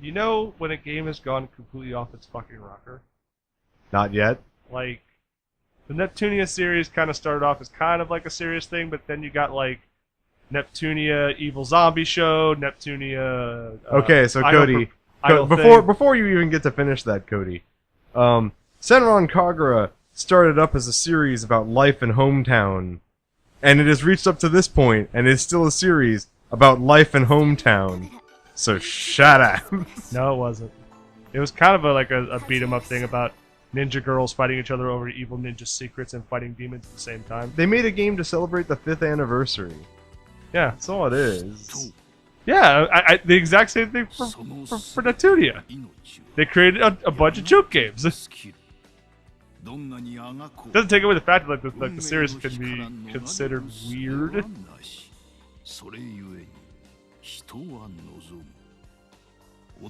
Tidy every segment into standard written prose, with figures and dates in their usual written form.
You know when a game has gone completely off its fucking rocker? Not yet. Like, the Neptunia series kind of started off as kind of like a serious thing, but then you got like Neptunia Evil Zombie Show, Neptunia... Okay, so Cody, before you even get to finish that, Cody, Senran Kagura started up as a series about life in hometown, and it has reached up to this point, and is still a series about life in hometown. So shut up. No, it wasn't. It was kind of like a beat 'em up thing about ninja girls fighting each other over evil ninja secrets and fighting demons at the same time. They made a game to celebrate the 5th anniversary. Yeah. That's all it is. Yeah, the exact same thing for Neptunia. They created a bunch of joke games. Doesn't take away the fact that the series can be considered weird.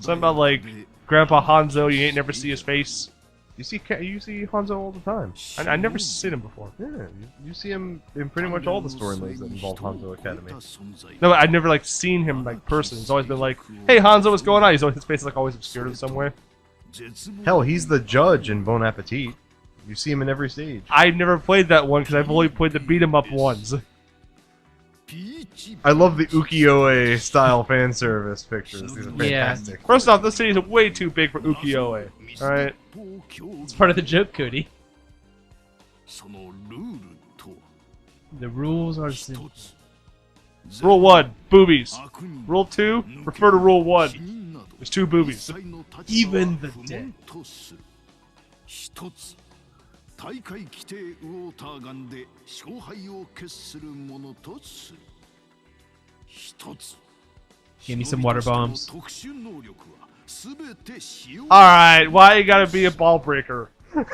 Something about like Grandpa Hanzo, you ain't never see his face. You see Hanzo all the time. I never seen him before. Yeah, you see him in pretty much all the storylines that involve Hanzo Academy. No, I've never like seen him like person. It's always been like, "Hey Hanzo, what's going on?" His face is like always obscured in some way. Hell, he's the judge in Bon Appetit. You see him in every stage. I've never played that one because I've only played the beat 'em up ones. I love the ukiyo-e style fan service pictures. These are fantastic. Yeah. First off, this city is way too big for ukiyo-e. All right. It's part of the joke, Cody. The rules are simple. Rule 1, boobies. Rule 2, refer to Rule 1. There's 2 boobies. Even the dead. Give me some water bombs. Alright, why you gotta be a ball breaker? It's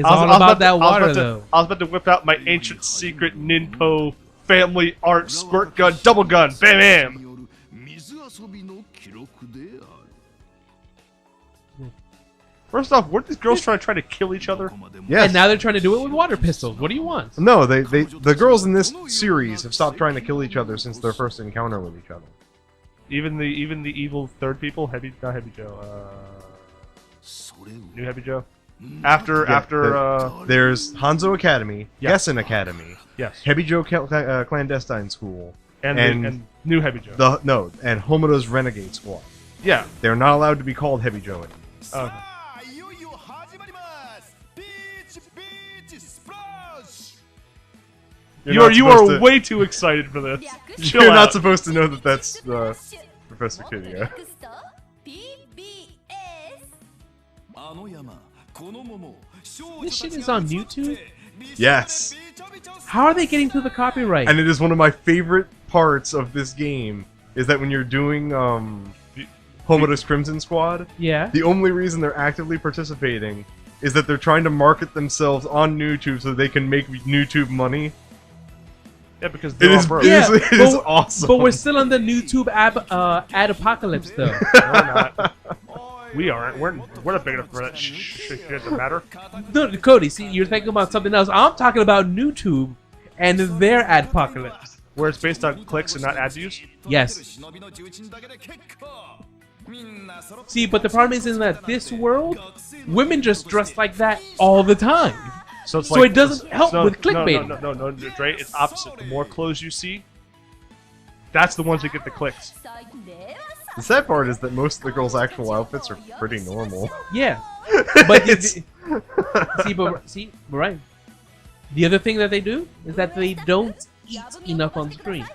all about that water, though. I was about to whip out my ancient secret Ninpo family art squirt gun, double gun, bam bam! First off, weren't these girls trying to kill each other? Yes. And now they're trying to do it with water pistols. What do you want? No, the girls in this series have stopped trying to kill each other since their first encounter with each other. Even the evil third people, not Heavy Joe, new Heavy Joe. There's Hanzo Academy, Yes. Gessen Academy, Yes, Heavy Joe Clandestine School, and new Heavy Joe. and Homoda's Renegade Squad. Yeah. They're not allowed to be called Heavy Joe anymore. Okay. You are way too excited for this. Chill You're not out. supposed to know that that's Professor Kidya. This shit is on YouTube? Yes. How are they getting through the copyright? And it is one of my favorite parts of this game, is that when you're doing Homoda's Crimson Squad, Yeah. the only reason they're actively participating is that they're trying to market themselves on YouTube so they can make YouTube money. Yeah, because It they're is, all broke. it is, Yeah, it is awesome. But we're still on the YouTube ad apocalypse, though. No, we're not. We aren't. We're not big enough for that shit to matter. No, Cody, see, you're thinking about something else. I'm talking about YouTube and their ad apocalypse. Where it's based on clicks and not ad views. Yes. See, but the problem is in that this world, women just dress like that all the time. So it's So like, it doesn't help with clickbait. No, Dre. It's opposite. The more clothes you see, that's the ones that get the clicks. The sad part is that most of the girls' actual outfits are pretty normal. Yeah. But It's- see, right. The other thing that they do is that they don't eat enough on screen.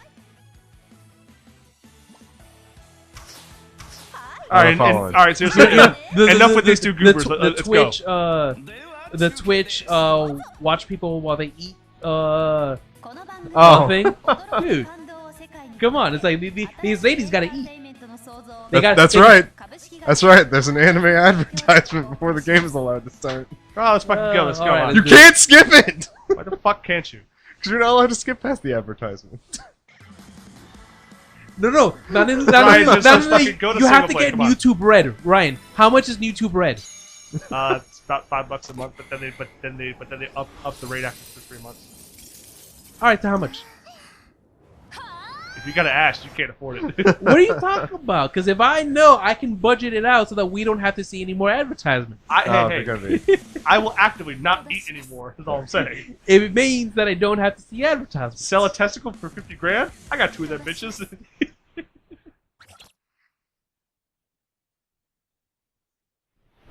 All right, seriously. Enough with these two goobers. Let's Twitch, go. The Twitch, watch people while they eat, Oh. thing. Dude, come on. It's like these ladies gotta eat. That's right. That's right. There's an anime advertisement before the game is allowed to start. Oh, let's fucking go. Let's go. alright, on. You can't skip it! Why the fuck can't you? Because you're not allowed to skip past the advertisement. No. Not in, Ryan, not just in, fucking go to you have to single play, get come on. YouTube Red. Ryan, how much is YouTube Red? It's about $5 a month, but then they up the rate after 3 months. All right, so how much? If you gotta ask, you can't afford it. What are you talking about? Because if I know, I can budget it out so that we don't have to see any more advertisements. Hey, I will actively not eat anymore. Is all I'm saying. If it means that I don't have to see advertisements. Sell a testicle for 50 grand? I got 2 of them bitches.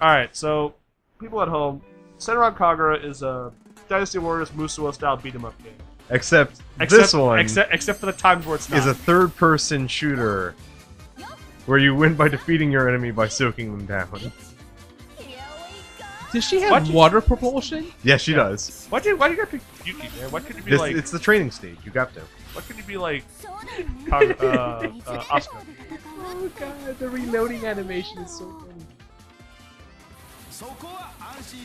Alright, so, people at home, Senran Kagura is a Dynasty Warriors Musou style beat 'em up game. Except this one except for the times where it's not. is a third-person shooter where you win by defeating your enemy by soaking them down. Does she have water propulsion? Yes, she does. Why do you gotta pick Yuki, man? Why couldn't you be like... It's the training stage. You got to. Why couldn't you be like... Asuka? Oh god, the reloading animation is so funny.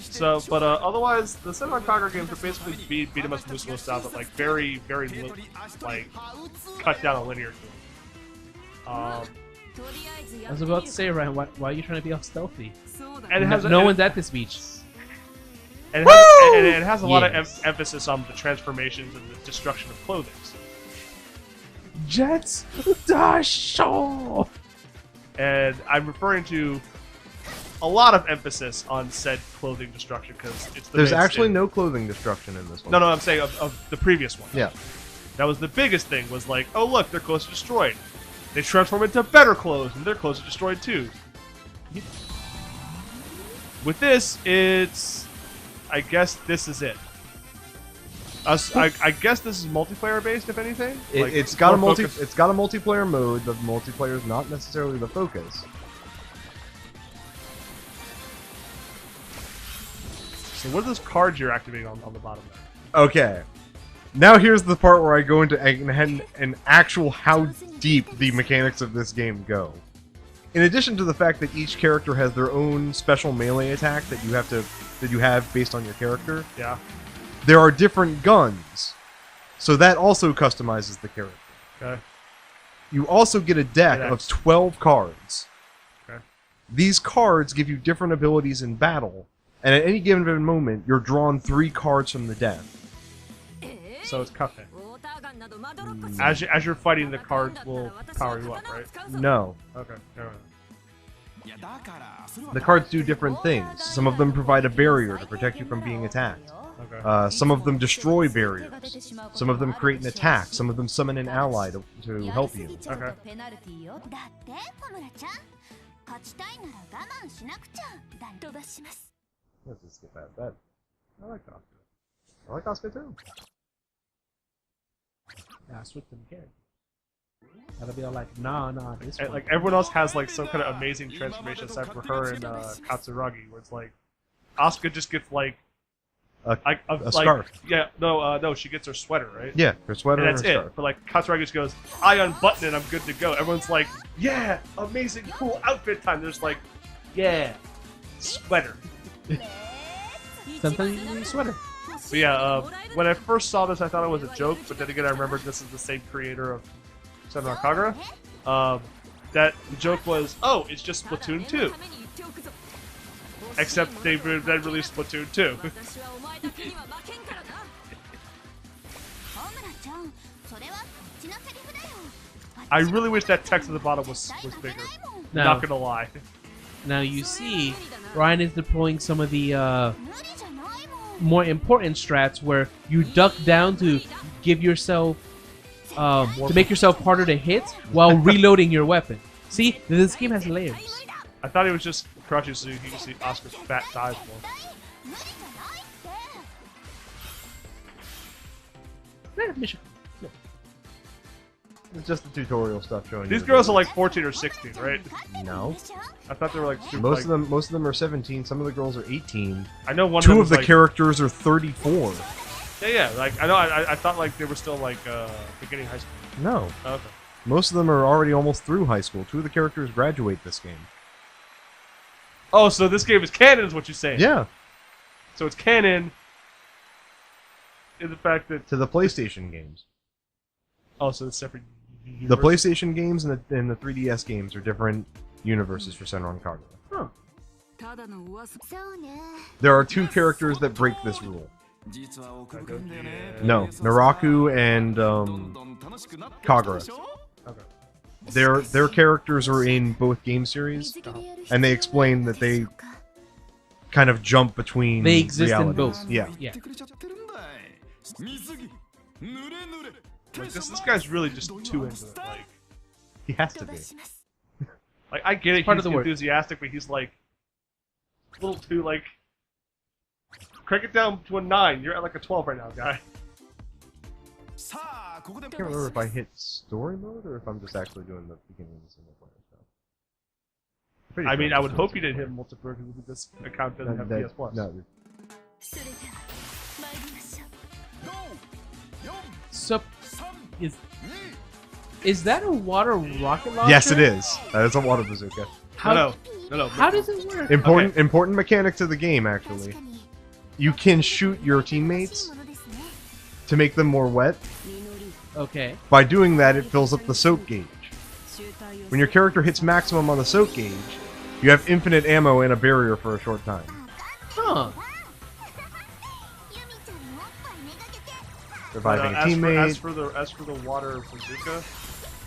So, but otherwise, the Senran Kagura games are basically beat 'em up Musou style, but like very, very like cut down a linear to I was about to say, Ryan, why are you trying to be all stealthy? And it has no one's at this beach. And it has a lot of emphasis on the transformations and the destruction of clothing. Jets Dasho! And I'm referring to a lot of emphasis on said clothing destruction because it's the There's actually no clothing destruction in this one. No, I'm saying of the previous one. Yeah. That was the biggest thing, was like, oh look, their clothes are destroyed. They transform into better clothes, and their clothes are destroyed too. With this, it's... I guess this is it. I guess this is multiplayer based, if anything. It's got a multiplayer mode. The multiplayer is not necessarily the focus. So what are those cards you're activating on the bottom there? Okay. Now here's the part where I go into an actual how deep the mechanics of this game go. In addition to the fact that each character has their own special melee attack that you have based on your character, yeah, there are different guns. So that also customizes the character. Okay. You also get a deck of 12 cards. Okay. These cards give you different abilities in battle, and at any given moment, you're drawn 3 cards from the deck. So it's Kafe. As you're fighting, the cards will power you up, right? No. Okay. Never The cards do different things. Some of them provide a barrier to protect you from being attacked. Okay. Some of them destroy barriers. Some of them create an attack. Some of them summon an ally to help you. Okay. Let's just skip that. I like Asuka. I like Asuka too. Yeah, switch them again. That'll be all like, nah, this one. Like everyone else has like some kind of amazing transformation aside from her and Katsuragi, where it's like Asuka just gets like a like, scarf. Yeah, no, she gets her sweater, right? Yeah, her sweater and that's her it. scarf. But like Katsuragi just goes, I unbutton it, I'm good to go. Everyone's like, yeah, amazing, cool outfit time. There's like, yeah, sweater. Sometimes you need a sweater. But yeah, when I first saw this, I thought it was a joke, but then again, I remembered this is the same creator of Senran Kagura. That the joke was, oh, it's just Splatoon 2. Except they then released Splatoon 2. I really wish that text at the bottom was bigger. No. Not gonna lie. Now you see, Ryan is deploying some of the more important strats where you duck down to give yourself to make yourself harder to hit while reloading your weapon. See, this game has layers. I thought it was just crouching so you can see Asuka's fat thighs more. Mission. It's just the tutorial stuff showing. These girls are like 14 or 16, right? No. I thought they were like super. Most of them are 17. Some of the girls are 18. I know one. Two of the like, characters are 34. Yeah. Like I know. I thought like they were still like beginning high school. No. Oh, okay. Most of them are already almost through high school. 2 of the characters graduate this game. Oh, so this game is canon, is what you're saying? Yeah. So it's canon in the fact that To the PlayStation games. oh, so it's separate. The PlayStation games and the 3DS games are different universes for Senran Kagura. Huh. There are 2 characters that break this rule. No, Naraku and Kagura. Okay. Their characters are in both game series, and they explain that they kind of jump between. They exist in realities. both. Yeah. Yeah. Like this guy's really just too into it. Like, He has to be. like I get it. part He's of the work. enthusiastic, but he's like a little too like. Crank it down to a 9. You're at like a 12 right now, guy. I can't remember if I hit story mode or if I'm just actually doing the beginning of the single player stuff. Pretty I sure mean, I'm I would just hope doing you didn't single hit multiplayer because this account player. doesn't have That- PS Plus. No, So, is that a water rocket launcher? yes, it is. It's a water bazooka. How, No. How does it work? Important mechanic to the game, actually. You can shoot your teammates to make them more wet. Okay. By doing that, it fills up the soak gauge. When your character hits maximum on the soak gauge, you have infinite ammo and a barrier for a short time. Huh. Reviving a as teammate. for the water bazooka,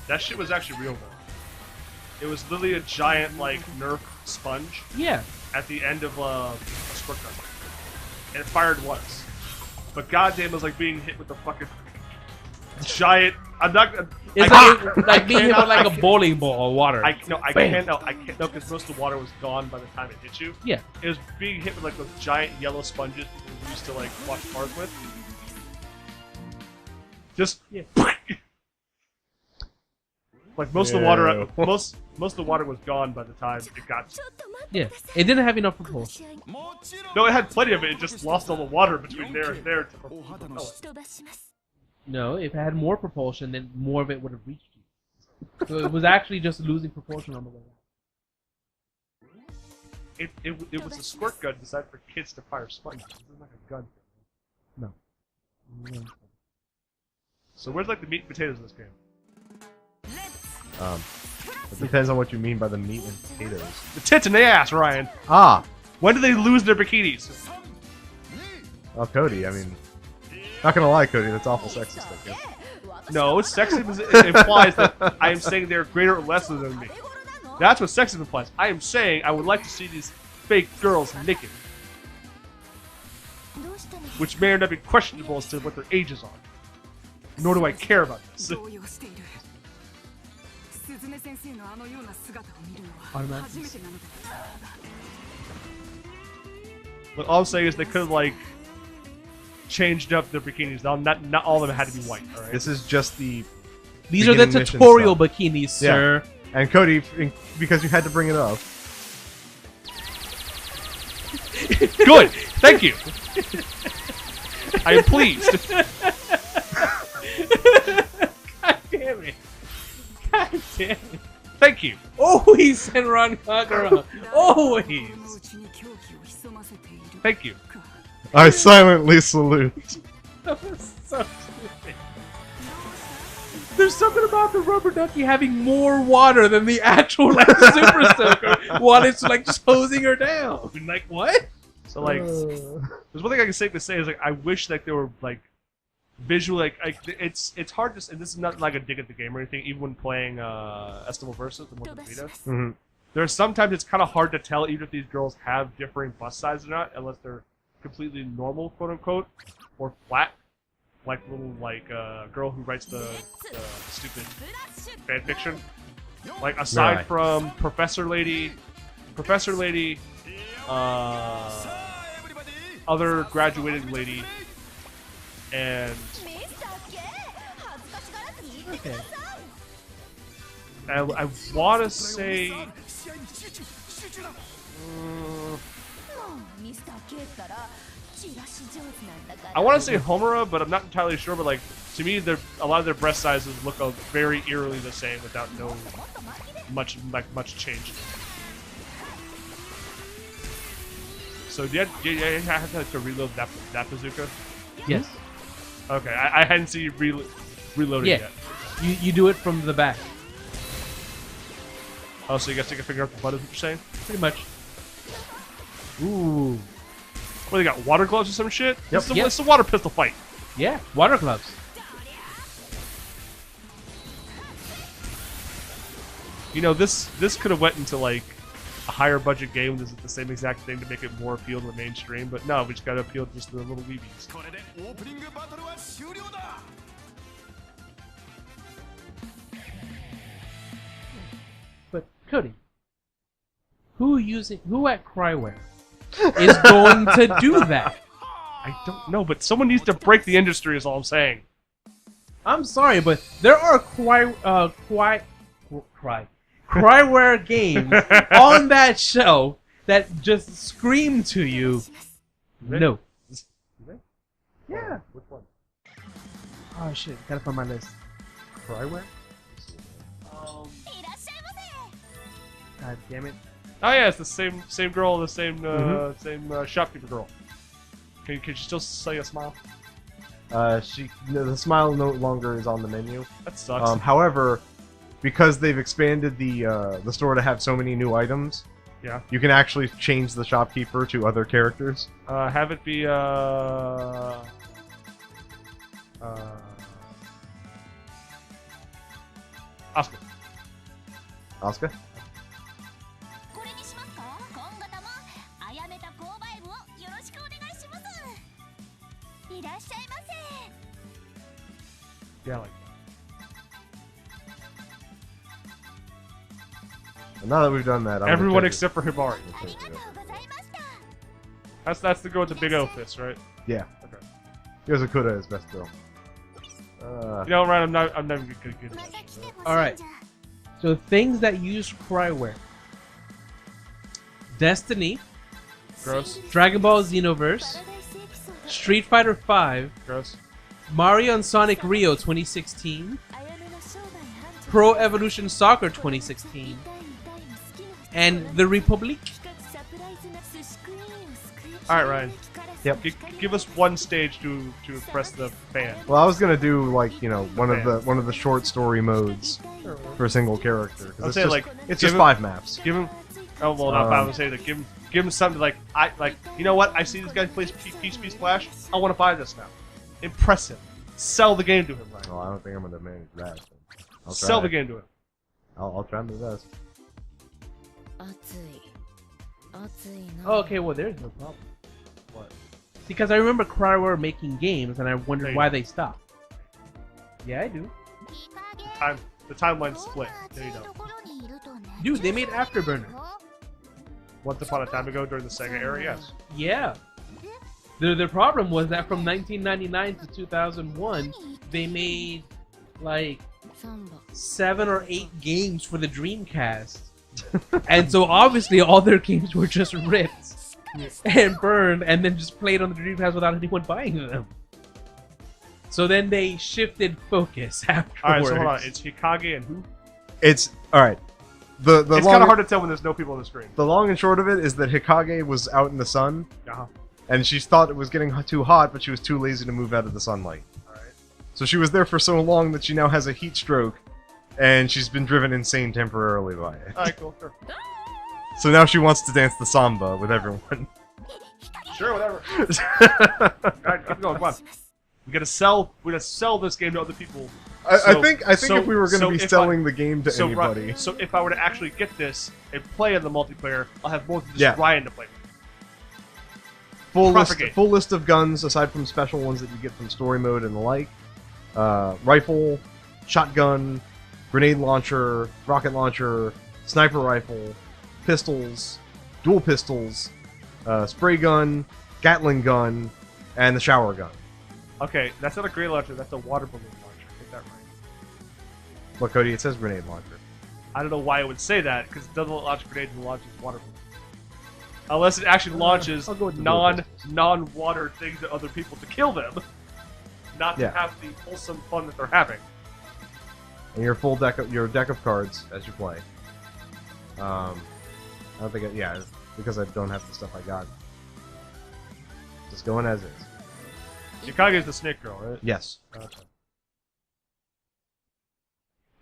that shit was actually real though. It was literally a giant like Nerf sponge Yeah. at the end of a squirt gun, and it fired once. But goddamn, it was like being hit with the fucking giant. I'm not. It's like being hit with like a bowling ball of water. I can't know because most of the water was gone by the time it hit you. Yeah. It was being hit with like those giant yellow sponges we used to like wash cars with. Just Yeah. like most of the water, most of the water was gone by the time it got. Yeah. It didn't have enough propulsion. No, it had plenty of it. It just lost all the water between there and there to propel it. No, if it had more propulsion, then more of it would have reached you. So it was actually just losing propulsion on the way out. It was a squirt gun designed for kids to fire sponges. It was like a gun. No. So where's like the meat and potatoes in this game? It depends on what you mean by the meat and potatoes. The tits and the ass, Ryan. Ah! When do they lose their bikinis? Well, Cody, I mean... Not gonna lie, Cody, that's awful sexist, I guess. No, sexism it implies that I am saying they're greater or lesser than me. That's what sexism implies. I am saying I would like to see these fake girls naked. Which may or not be questionable as to what their ages are. Nor do I care about this. But all I'm saying is they could have, like, changed up their bikinis. Now, not all of them had to be white, alright? This is just the... These are the beginning mission tutorial stuff. bikinis, sir. Yeah. And Cody, because you had to bring it up... Good! Thank you! I am pleased. God damn it. God damn it. Thank you. Always Senran Kagura. Always. Thank you. I silently salute. That was so stupid. There's something about the rubber ducky having more water than the actual like super soaker while it's like just hosing her down. I'm like, what? So like, there's one thing I can safely say is like I wish that they were like visually like it's hard to, and this is not like a dig at the game or anything. Even when playing Estival Versus the one with Vita, Mm-hmm. there's sometimes it's kind of hard to tell even if these girls have differing bust sizes or not, unless they're completely normal, quote unquote, or flat. Like little like girl who writes the stupid fan fiction. Like aside Right. from Professor Lady, other graduated lady, and Okay. I want to say. I want to say Homura, but I'm not entirely sure. But like to me, a lot of their breast sizes look very eerily the same without much change. So do you have to reload that bazooka? Yes. Okay, I hadn't seen you reload it Yeah. yet. You do it from the back. Oh, so you guys take a finger off the butt is what you're saying? Pretty much. Ooh. What, they got water gloves or some shit? Yep. It's a water pistol fight. Yeah. Water gloves. You know, this could have went into like a higher budget game. This is the same exact thing to make it more appeal to the mainstream. But no, we just gotta appeal just to the little weebies. But Cody, who at Cryware is going to do that? I don't know, but someone needs to break the industry. Is all I'm saying. I'm sorry, but there are Cryware games on that show that just scream to you, no. Yeah. Which one? Oh shit, gotta find my list. Cryware? God damn it. Oh yeah, it's the same girl, the same shopkeeper girl. Can you still say a smile? The smile no longer is on the menu. That sucks. However, because they've expanded the store to have so many new items, yeah, you can actually change the shopkeeper to other characters. Have it be Oscar. Asuka? Yeah, like And now that we've done that, I'm everyone gonna except for Hibari. That's the girl with the big O fist, right? Yeah. Okay. Yozakuda is best girl. You know, Ryan, I'm never gonna get that shit, right? Alright. So things that use Cryware. Destiny, Gross. Dragon Ball Xenoverse, Street Fighter V, Gross. Mario and Sonic Rio 2016, Pro Evolution Soccer 2016, and The Republic. Alright, Ryan. Yep. Give us one stage to impress the fan. Well, I was gonna do like one of the short story modes for a single character. 'Cause I'll it's say just, like it's just 5 maps. Give him. Oh well, not five. I would say that. Give him something like you know what? I see this guy plays Peach Splash. I want to buy this now. Impress him. Sell the game to him, Ryan. Oh, I don't think I'm gonna manage that. I'll try. Sell the game to him. I'll try my best. Oh, okay, well, there's no problem. What? Because I remember Cryware making games, and I wondered Hey. why they stopped. Yeah, I do. The timeline split. There you go. Dude, they made Afterburner. Once upon a time ago during the Sega era, yes. Yeah. The problem was that from 1999 to 2001, they made like 7 or 8 games for the Dreamcast. And so obviously all their games were just ripped and burned and then just played on the Dreamcast without anyone buying them. So then they shifted focus afterwards. Alright, so hold on. It's Hikage and who? It's alright. The It's long, kind of hard to tell when there's no people on the screen. The long and short of it is that Hikage was out in the sun, Uh-huh. and she thought it was getting too hot, but she was too lazy to move out of the sunlight. Alright. So she was there for so long that she now has a heat stroke, and she's been driven insane temporarily by it. Alright, cool. Sure. So now she wants to dance the samba with everyone. Sure, whatever. Alright, keep going. Come on. We gotta sell this game to other people. I think if we were going to be if selling the game to so, anybody, so if I were to actually get this and play in the multiplayer, I'll have more than just Yeah. Ryan to play with. full list of guns aside from special ones that you get from story mode and the like. Rifle, shotgun, grenade launcher, rocket launcher, sniper rifle, pistols, dual pistols, spray gun, Gatling gun, and the shower gun. Okay, that's not a grenade launcher, that's a water balloon launcher. Get that right. But Cody, it says grenade launcher. I don't know why it would say that, because it doesn't launch grenades, it launches water balloons. Unless it actually launches I'll go with the dual pistols. non-water things at other people to kill them. Not Yeah. to have the wholesome fun that they're having. And your deck of cards as you play. I don't think because I don't have the stuff I got. Just going as is. Yukage is the snake girl, right? Yes. Okay.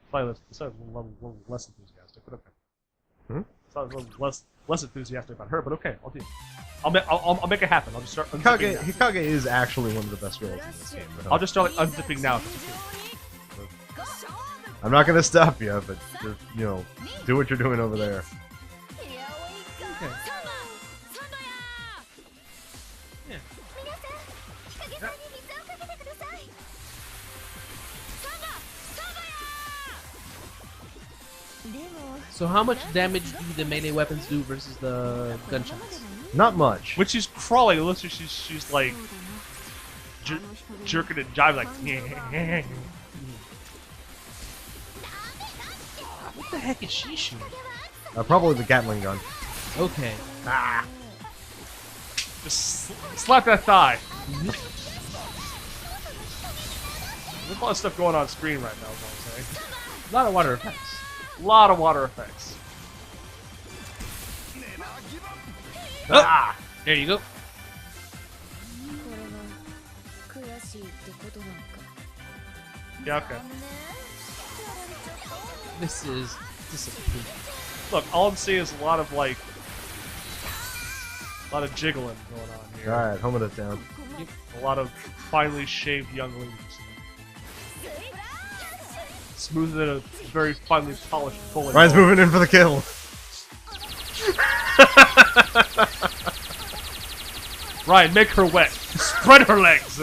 Slightly a little less enthusiastic, but okay. Sounds a little less enthusiastic about her, but okay, I'll do it. I'll make it happen. I'll just start unzipping now. Hikage is actually one of the best girls in this game. But I'll just start like unzipping now. I'm not gonna stop you, but just, you know, do what you're doing over there. Okay. Yeah. So how much damage do the melee weapons do versus the gunshots? Not much. When she's crawling, it looks like she's like jerking and jiving like. What the heck is she shooting? Probably the Gatling gun. Okay. Ah. Just slap that thigh. There's a lot of stuff going on screen right now, is what I'm saying. A lot of water effects. A lot of water effects. Ah! There you go. Yeah, okay. This is disappointing. Look, all I'm seeing is a lot of jiggling going on here. Alright, home it down. A lot of finely shaved young ladies. Smoother than a very finely polished bullet. Ryan's moving in for the kill. Ryan, make her wet. Spread her legs.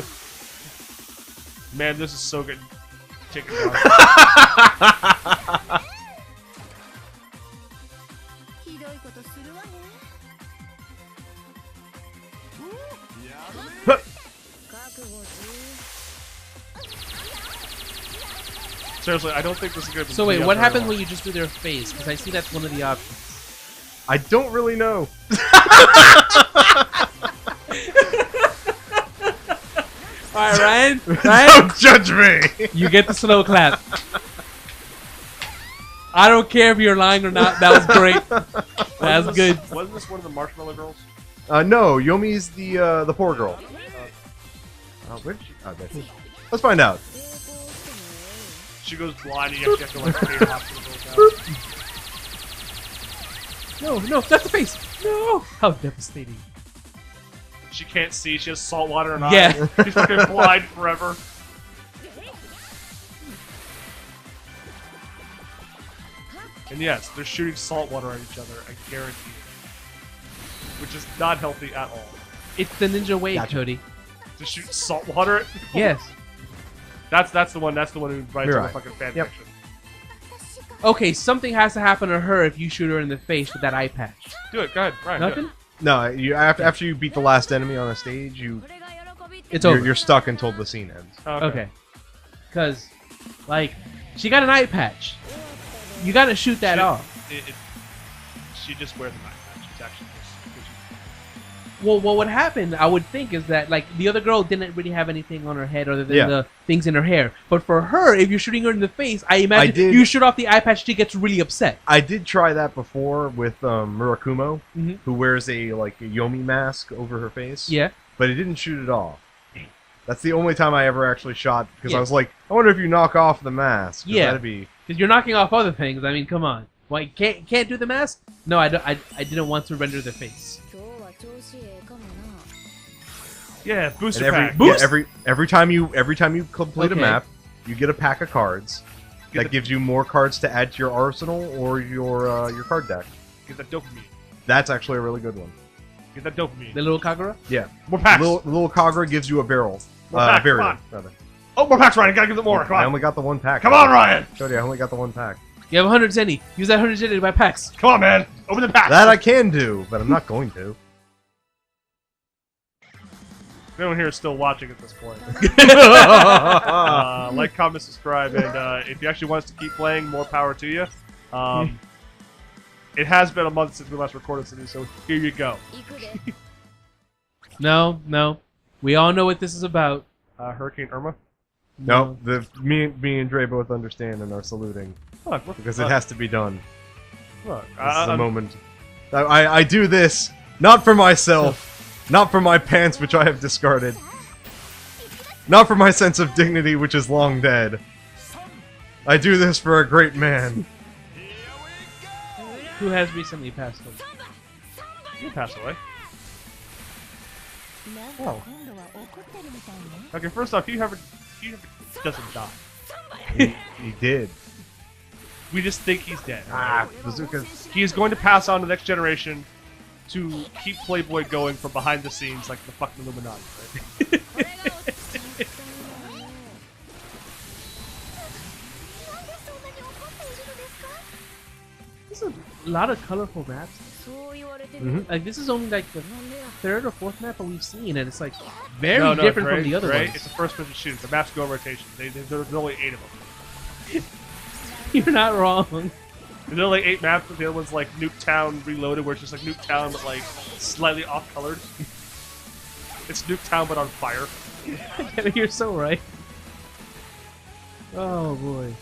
Man, this is so good. Take it down. Seriously, I don't think this is good. So wait, what happens when you just do their face? Because I see that's one of the options. I don't really know. Alright, Ryan. Don't judge me! You get the slow clap. I don't care if you're lying or not. That was great. That was good. Wasn't this one of the Marshmallow Girls? No, Yomi's the poor girl. Where did she? Oh, there she is. Let's find out. She goes blind and you actually have to like clear hospital bills out. No, that's the face. No. How devastating. She can't see. She has salt water in her Yeah. eyes. She's fucking blind forever. And yes, they're shooting salt water at each other. I guarantee it. Which is not healthy at all. It's the ninja way, Gotcha. Cody. To shoot salt water at people? Yes. That's the one. That's the one who writes You're all the right. fucking fan Yep. fiction. Okay, something has to happen to her if you shoot her in the face with that eye patch. Do it. Go ahead, Ryan. do it. Nothing? No, you after you beat the last enemy on a stage, It's over. you're stuck until the scene ends. Okay. Because, like, she got an eye patch. You gotta shoot that off. She just wears an eye patch. It's actually just. Well, what happened, I would think, is that, like, the other girl didn't really have anything on her head other than the things in her hair. But for her, if you're shooting her in the face, I imagine you shoot off the eye patch, she gets really upset. I did try that before with Murakumo, Mhm. who wears a Yomi mask over her face. Yeah. But it didn't shoot it off. That's the only time I ever actually shot, because Yeah. I was like, I wonder if you knock off the mask. 'Cause Yeah. that'd be... Because you're knocking off other things. I mean, come on. Why, can't do the mask? No, I didn't want to render the face. Yeah, booster And pack. every time you complete a Okay. map, you get a pack of cards that gives you more cards to add to your arsenal or your card deck. Get that dopamine. That's actually a really good one. Get that dopamine. The little Kagura? Yeah. More packs. Little Kagura gives you a barrel. More packs, come Variant, on. rather. Oh, more packs, Ryan. Gotta give them more. Come I on. only got the one pack. Come on, Ryan. Showed you, I only got the one pack. You have 100 zenny. Use that 100 zenny to buy packs. Come on, man. Open the packs. That I can do, but I'm not going to. Everyone here is still watching at this point. Ah. Like, comment, subscribe, and if you actually want us to keep playing, more power to you. It has been a month since we last recorded something, so here you go. No. We all know what this is about. Hurricane Irma. No, me and Dre both understand and are saluting Look, because it has to be done. Look, This is the moment. I do this not for myself, not for my pants which I have discarded, not for my sense of dignity which is long dead. I do this for a great man. Who has recently passed away? You passed away. Oh. Okay, first off, he doesn't die. He did. We just think he's dead. Bazookas. He is going to pass on to the next generation to keep Playboy going from behind the scenes like the fucking Illuminati. Right? This is a lot of colorful maps. Like this is only like the third or fourth map that we've seen, and it's like very different Dre, from the other Dre, ones. It's a first-person shooter. The maps go in rotation. There's only 8 of them. You're not wrong. There are like 8 maps, but the other one's like Nuketown Reloaded, where it's just like Nuketown, but like slightly off-colored. It's Nuketown, but on fire. You're so right. Oh boy.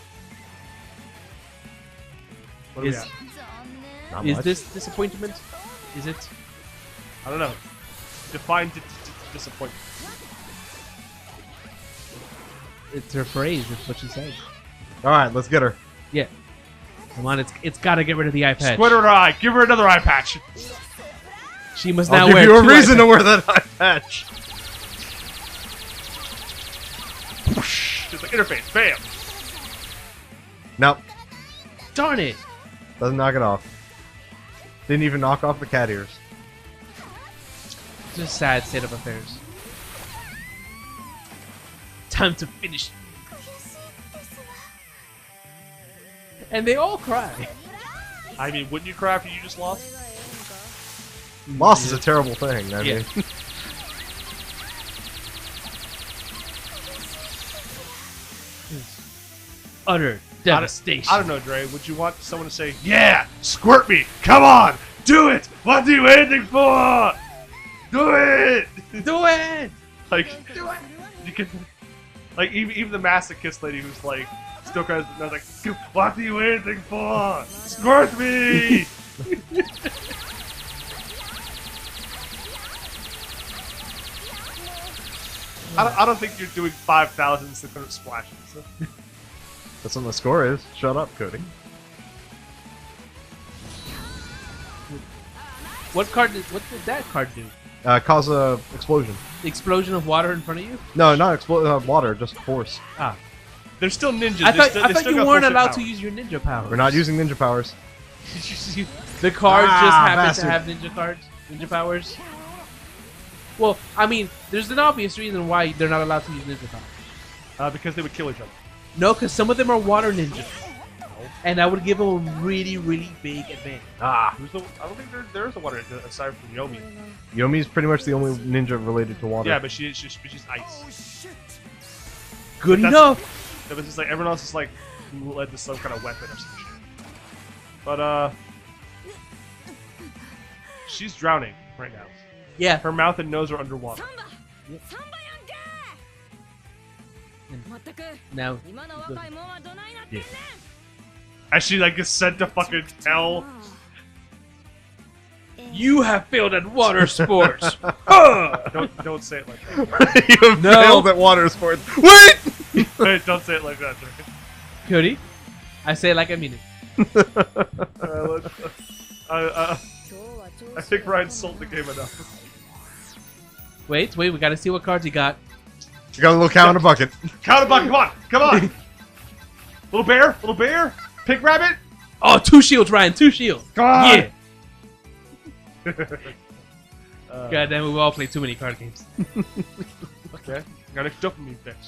What do we Is, have? Not is much. this disappointment? Is it? I don't know. Define disappointment. It's her phrase. It's what she said. All right, let's get her. Yeah. Come on, it's got to get rid of the eye patch. Squid her eye. Give her another eye patch. She must I'll now give wear you a 2 eye reason to patches. wear that eye patch. Just like interface. Bam. Nope, Darn it! doesn't knock it off. Didn't even knock off the cat ears. It's a sad state of affairs. Time to finish. And they all cry. I mean, wouldn't you cry after you just lost? Loss is a terrible thing. I Yeah. mean, Utter devastation. I don't know, Dre. Would you want someone to say, "Yeah, squirt me, come on, do it. What are you waiting for? Do it." Do it! Like, you can, like even the masochist lady who's like still cries, and I was like, "What are you waiting for? Squirt me!" I don't think you're doing 5,000 synchronous splashes. that's what the score is. Shut up, Cody. What did that card do? Cause a explosion. The explosion of water in front of you? No, not water, just force. Ah. They're still ninjas. I They thought, still- I they thought still you got weren't bullshit allowed power. to use your ninja powers. We're not using ninja powers. The card just happens bastard. to have ninja powers. Well, I mean, there's an obvious reason why they're not allowed to use ninja powers. Because they would kill each other. No, because some of them are water ninjas. And I would give them a really, really big advantage. Ah, I don't think there is a water ninja aside from Yomi. Yomi's pretty much the only ninja related to water. Yeah, but she's ice. Good That's- enough. It was just like everyone else is like led to some kind of weapon or some shit. But she's drowning right now. Yeah. Her mouth and nose are underwater. Now, Yeah. As she like gets sent to fucking hell. you have failed at water sports. Don't say it like that. You have No. failed at water sports. Wait! Hey, don't say it like that, Drake. Cody, I say it like I mean it. I think Ryan sold the game enough. Wait, we gotta see what cards he got. You got a little cow in a bucket. Count a bucket, come on! Little bear, pig rabbit. Oh, 2 shields, Ryan, 2 shields. Come on! Yeah. God damn it, we all play too many card games. Okay, got a dopamine fix.